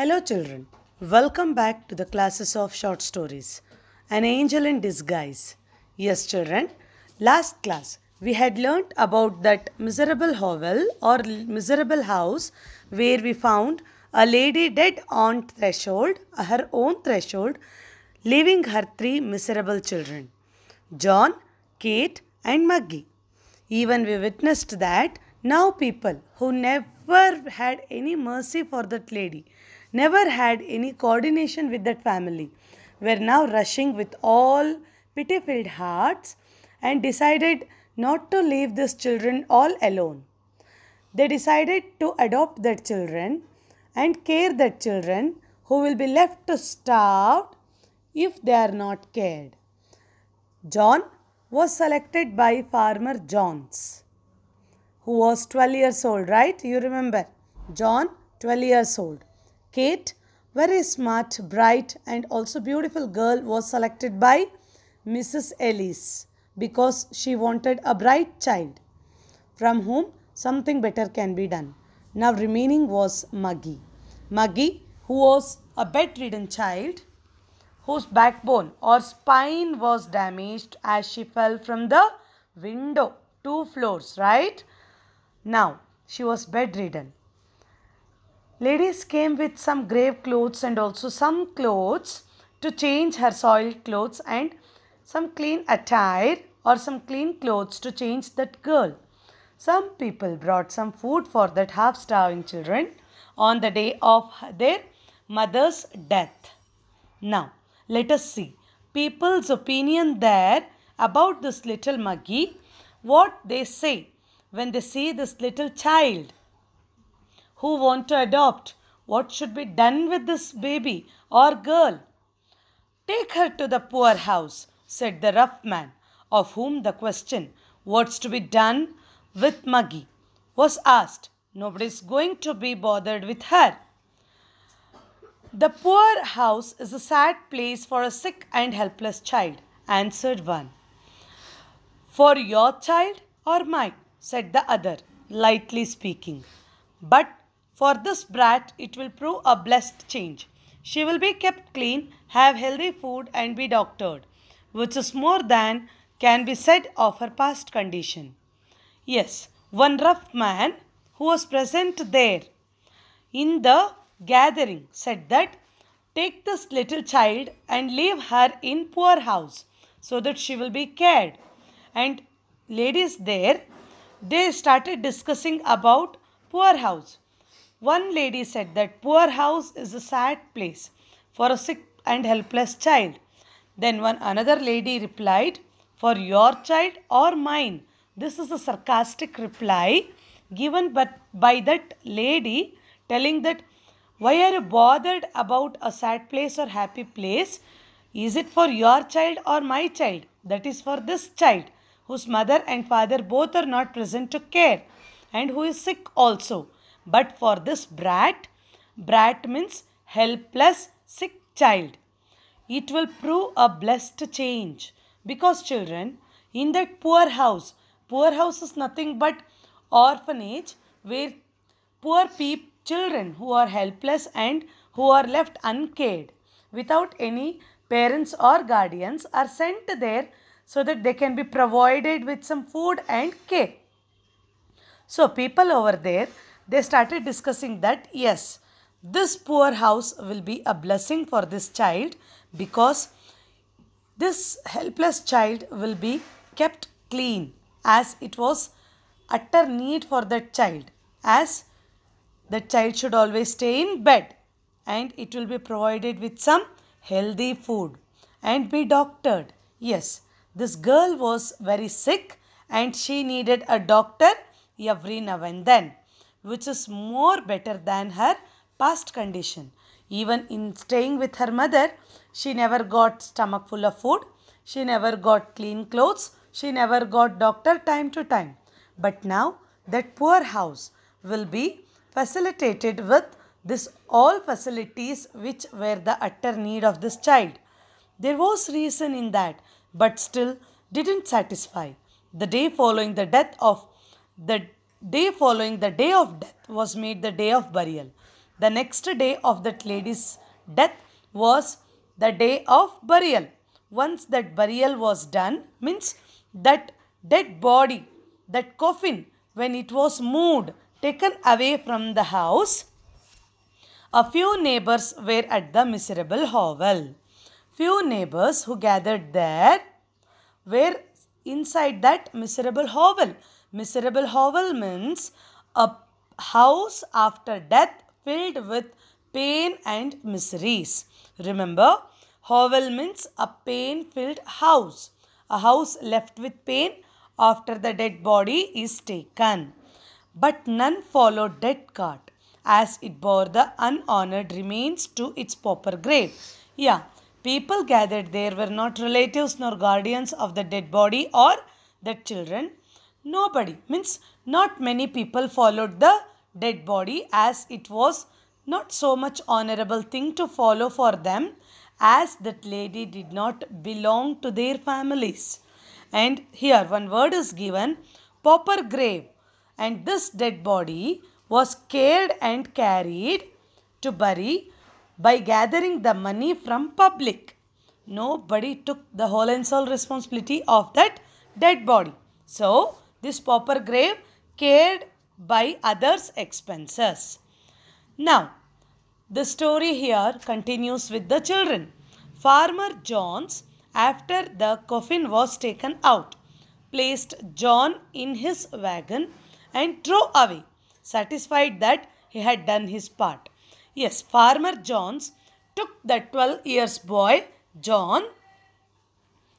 Hello children, welcome back to the classes of short stories. An angel in disguise. Yes children, last class we had learnt about that miserable hovel or miserable house where we found a lady dead on her own threshold, leaving her three miserable children, John, Kate and Maggie. Even we witnessed that now people who never had any mercy for that lady, never had any coordination with that family, were now rushing with all pity-filled hearts and decided not to leave these children all alone. They decided to adopt their children and care their children who will be left to starve if they are not cared. John was selected by Farmer Johns, who was 12 years old, right? You remember? John, 12 years old. Kate, very smart, bright and also beautiful girl, was selected by Mrs. Ellis because she wanted a bright child from whom something better can be done. Now remaining was Maggie. Maggie, who was a bedridden child, whose backbone or spine was damaged as she fell from the window, 2 floors, right? Now, she was bedridden. Ladies came with some grave clothes and also some clothes to change her soiled clothes and some clean attire or some clean clothes to change that girl. Some people brought some food for that half-starving children on the day of their mother's death. Now, let us see people's opinion there about this little Maggie, what they say when they see this little child who want to adopt. What should be done with this baby or girl? Take her to the poorhouse, said the rough man, of whom the question, what's to be done with Maggie, was asked. Nobody is going to be bothered with her. The poor house is a sad place for a sick and helpless child, answered one. For your child or mine, said the other, lightly speaking. But for this brat it will prove a blessed change. She will be kept clean, have healthy food and be doctored, which is more than can be said of her past condition. Yes, one rough man who was present there in the gathering said that take this little child and leave her in poor house so that she will be cared. And ladies there, they started discussing about poor house. One lady said that poor house is a sad place for a sick and helpless child. Then another lady replied, for your child or mine. This is a sarcastic reply given by that lady, telling that why are you bothered about a sad place or happy place? Is it for your child or my child? That is for this child whose mother and father both are not present to care and who is sick also. But for this brat means helpless sick child. It will prove a blessed change because children in that poor house is nothing but orphanage where poor children who are helpless and who are left uncared without any parents or guardians are sent there so that they can be provided with some food and care. So people over there, they started discussing that yes, this poor house will be a blessing for this child because this helpless child will be kept clean as it was utter need for that child, as the child should always stay in bed and it will be provided with some healthy food and be doctored. Yes, this girl was very sick and she needed a doctor every now and then, which is more better than her past condition. Even in staying with her mother, she never got stomach full of food, she never got clean clothes, she never got doctor time to time. But now that poor house will be facilitated with this all facilities which were the utter need of this child. There was reason in that, but still didn't satisfy. The day following the day of death was made the day of burial. The next day of that lady's death was the day of burial. Once that burial was done, means that dead body, that coffin, when it was moved, taken away from the house, a few neighbors were at the miserable hovel. Few neighbors who gathered there were inside that miserable hovel. Miserable hovel means a house after death filled with pain and miseries. Remember, hovel means a pain-filled house. A house left with pain after the dead body is taken. But none followed that cart, as it bore the unhonored remains to its pauper grave. Yeah, people gathered there were not relatives nor guardians of the dead body or the children. Nobody, means not many people followed the dead body, as it was not so much honorable thing to follow for them, as that lady did not belong to their families. And here one word is given, pauper grave. And this dead body was cared and carried to bury by gathering the money from public. Nobody took the whole and sole responsibility of that dead body. So, this pauper grave cared by others' expenses. Now, the story here continues with the children. Farmer John's, after the coffin was taken out, placed John in his wagon and drove away, satisfied that he had done his part. Yes, Farmer John's took the 12 years boy John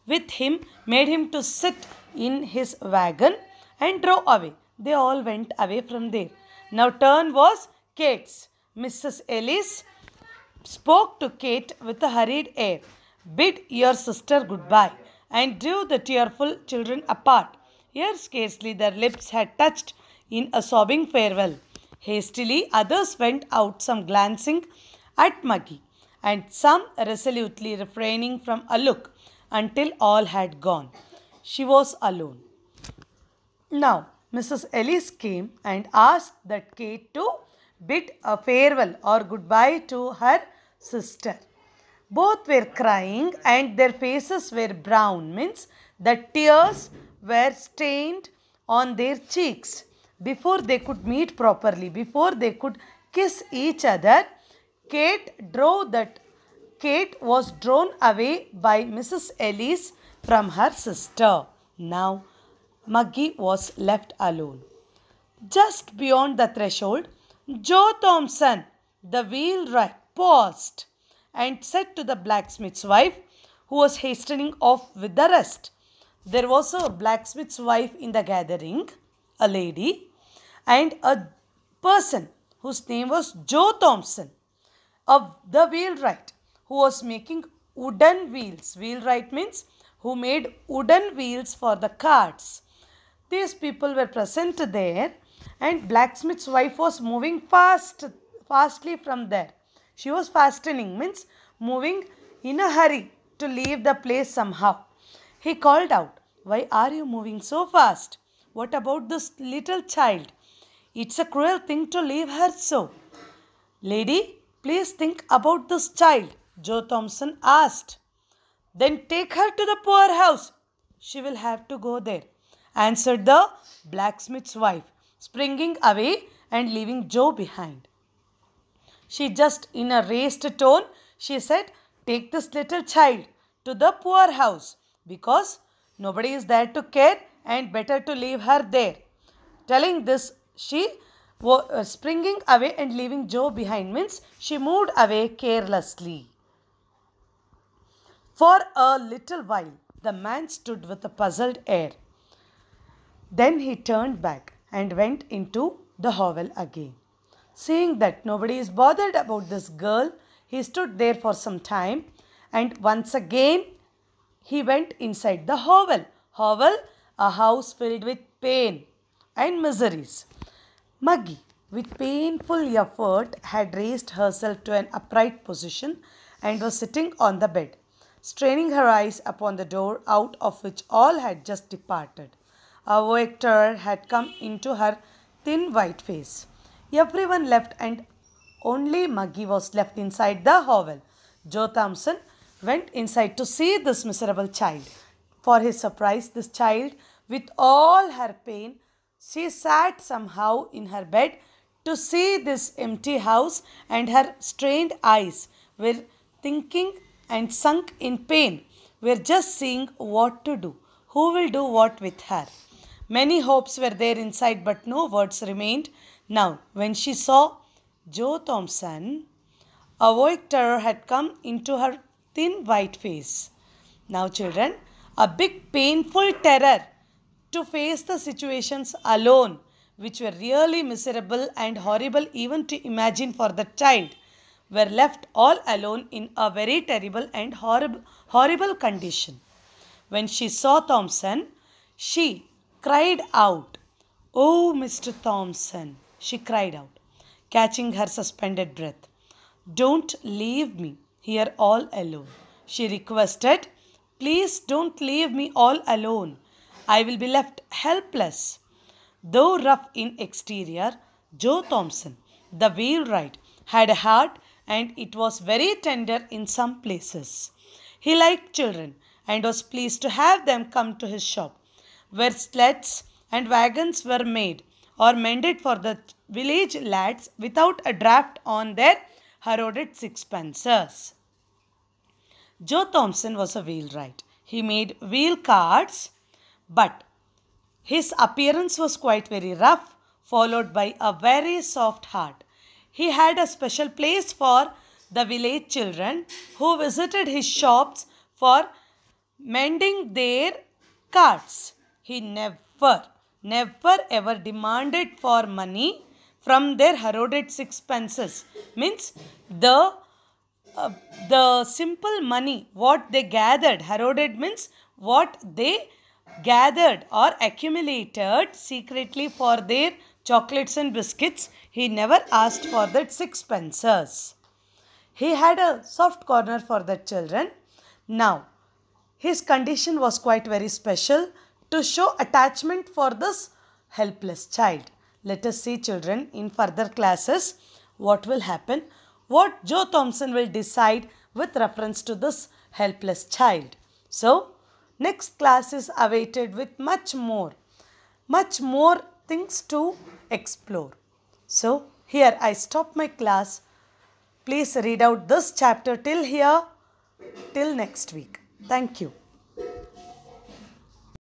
with him, made him to sit in his wagon and drove away. They all went away from there. Now turn was Kate's. Mrs. Ellis spoke to Kate with a hurried air, bid your sister goodbye, and drew the tearful children apart. Ere scarcely their lips had touched in a sobbing farewell. Hastily others went out, some glancing at Maggie, and some resolutely refraining from a look, until all had gone. She was alone. Now, Mrs. Ellis came and asked that Kate to bid a farewell or goodbye to her sister. Both were crying and their faces were brown, means the tears were stained on their cheeks. Before they could meet properly, before they could kiss each other, Kate was drawn away by Mrs. Ellis from her sister. Now, Maggie was left alone. Just beyond the threshold, Joe Thompson, the wheelwright, paused and said to the blacksmith's wife, who was hastening off with the rest. There was a blacksmith's wife in the gathering, a lady, and a person whose name was Joe Thompson, of the wheelwright, who was making wooden wheels. Wheelwright means who made wooden wheels for the carts. These people were present there, and blacksmith's wife was moving fastly from there. She was fastening, means moving in a hurry to leave the place somehow. He called out, "Why are you moving so fast? What about this little child? It's a cruel thing to leave her so." "Lady, please think about this child," Joe Thompson asked. "Then take her to the poorhouse. She will have to go there," answered the blacksmith's wife, springing away and leaving Joe behind. She just in a raised tone, she said, "Take this little child to the poorhouse, because nobody is there to care and better to leave her there." Telling this, she was springing away and leaving Joe behind, means she moved away carelessly. For a little while, the man stood with a puzzled air. Then he turned back and went into the hovel again. Seeing that nobody is bothered about this girl, he stood there for some time, and once again he went inside the hovel. Hovel, a house filled with pain and miseries. Maggie, with painful effort, had raised herself to an upright position and was sitting on the bed, straining her eyes upon the door out of which all had just departed. A vague terror had come into her thin white face. Everyone left and Only Maggie was left inside the hovel. Joe Thompson went inside to see this miserable child. For his surprise, this child, with all her pain, she sat somehow in her bed to see this empty house, and her strained eyes were thinking and sunk in pain, were just seeing what to do. Who will do what with her? Many hopes were there inside, but no words remained. Now, when she saw Joe Thompson, a void terror had come into her thin white face. Now, children, a big painful terror to face the situations alone, which were really miserable and horrible even to imagine for the child, were left all alone in a very terrible and horrible condition. When she saw Thompson, she cried out, "Oh, Mr. Thompson," she cried out, catching her suspended breath. "Don't leave me here all alone," she requested. "Please don't leave me all alone. I will be left helpless." Though rough in exterior, Joe Thompson, the wheelwright, had a heart, and it was very tender in some places. He liked children and was pleased to have them come to his shop, where sleds and wagons were made or mended for the village lads without a draft on their harrowed sixpences. Joe Thompson was a wheelwright. He made wheel carts, but his appearance was quite very rough, followed by a very soft heart. He had a special place for the village children who visited his shops for mending their carts. He never ever demanded for money from their harrowed sixpences. Means the simple money what they gathered. Harrowed means what they gathered or accumulated secretly for their chocolates and biscuits. He never asked for that sixpences. He had a soft corner for the children. Now, his condition was quite very special to show attachment for this helpless child. Let us see, children, in further classes what will happen, what Joe Thompson will decide with reference to this helpless child. So, next class is awaited with much more things to explore. So, here I stop my class. Please read out this chapter till here, till next week. Thank you.